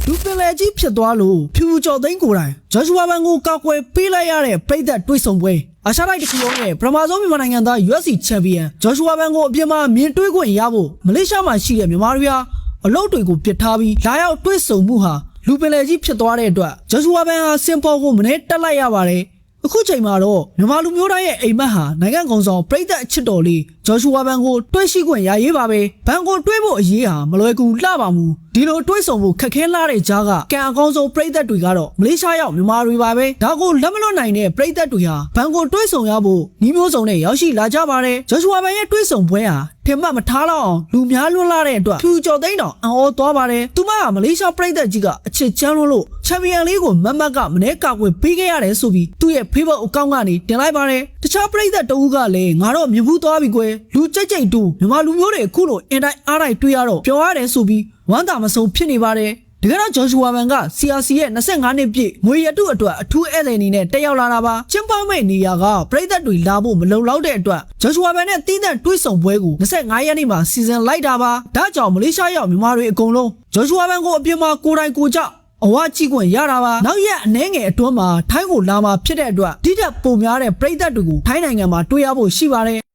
လူပင်လယ်ကြီးဖြစ်သွားလို့ဖြူကျော်သိန်းကိုယ်တိုင်ဂျော်ဂျူဝါဘန်ကိုကောက်ွယ်ပေးလိုက်ရတဲ့ပြည်သက်တွေးဆုံပွဲအာရှတိုက်တစ်ခုလုံးရဲ့ပထမဆုံးမြန်မာနိုင်ငံသား UFC ချန်ပီယံဂျော်ဂျူဝါဘန်ကိုအပြင်မှာမြင်တွေ့ခွင့်ရဖို့မလေးရှားမှာရှိတဲ့မြန်မာတွေဟာအလုပ်တွေကိုပစ်ထားပြီးလာရောက်တွေးဆုံမှုဟာလူပင်လယ်ကြီးဖြစ်သွားတဲ့အတွက်ဂျော်ဂျူဝါဘန်ဟာစင်ပေါ်ကိုမနေ့တက်လိုက်ရပါတယ်အခုချိန်မှာတော့မြန်မာလူမျိုးတိုင်းရဲ့အိမ်မက်ဟာနိုင်ငံကောင်ဆောင်ပြည်သက်အချစ်တော်လေးဂျော်ဂျူဝါဘန်ကိုတွေးရှိခွင့်ရရေးပါပဲဘန်ကိုတွေးဖို့အရေးဟာမလွယ်ကူလှပါဘူးဒီလိုတွေးဆုံဖို့ခက်ခဲလာတဲ့ကြားကကံအကောင်းဆုံးပြည်သက်တွေကတော့မလေးရှားရောက်မြန်မာတွေပါပဲဒါကိုလက်မလွတ်နိုင်တဲ့ပြည်သက်တွေဟာဘန်ကိုတွေးဆုံရဖို့ညီမျိုးစုံနဲ့ရောက်ရှိလာကြပါတယ်ဂျော်ဂျူဝါဘန်ရဲ့တွေးဆုံပွဲဟာထင်မှတ်မထားတော့အောင်လူများလွန်းလာတဲ့အတွက်ဖြူကျော်သိန်းတော်အံ့ဩသွားပါတယ်သူမကမလေးရှားပြည်သက်ကြီးကအချစ်ချမ်းလို့ချန်ပီယံလေးကိုမတ်ကမနေ့ကကွယ်ပေးခဲ့ရတယ်ဆိုပြီးသူ့ရဲ့ Facebook အကောင့်ကနေတင်လိုက်ပါတယ်တခြားပြည်သက်တဦးကလည်းငါတော့မြင်ဘူးသွားပြီကွယ်လူကြိတ်တူမြန်မာလူမျိုးတွေအခုလိုအင်တိုင်းအားတိုင်းတွေ့ရတော့ပျော်ရတယ်ဆိုပြီးဝမ်းသာမဆုံးဖြစ်နေပါတယ်ဒီကတော့ဂျော်ဂျူဝါဘန်က CRC ရဲ့25နှစ်ပြည့်ငွေရတုအတွက်အထူးဧည့်သည်အနေနဲ့တက်ရောက်လာတာပါကျင်းပမဲ့နေရာကပြည်သက်တွေလာဖို့မလုံလောက်တဲ့အတွက်ဂျော်ဂျူဝါဘန်နဲ့တီးသန့်တွေးဆုံပွဲကို25ရက်နေ့မှာစီစဉ်လိုက်တာပါဒါကြောင့်မလေးရှားရောက်မြန်မာတွေအကုန်လုံးဂျော်ဂျူဝါဘန်ကိုအပြင်မှာကိုယ်တိုင်ကိုယ်ကျအဝကြည့်ခွင့်ရတာပါနောက်ရက်အနည်းငယ်အတွင်းမှာထိုင်းကိုလာမှာဖြစ်တဲ့အတွက်ဒီထက်ပိုများတဲ့ပြည်သက်တွေကိုထိုင်းနိုင်ငံမှာတွေ့ရဖို့ရှိပါတယ်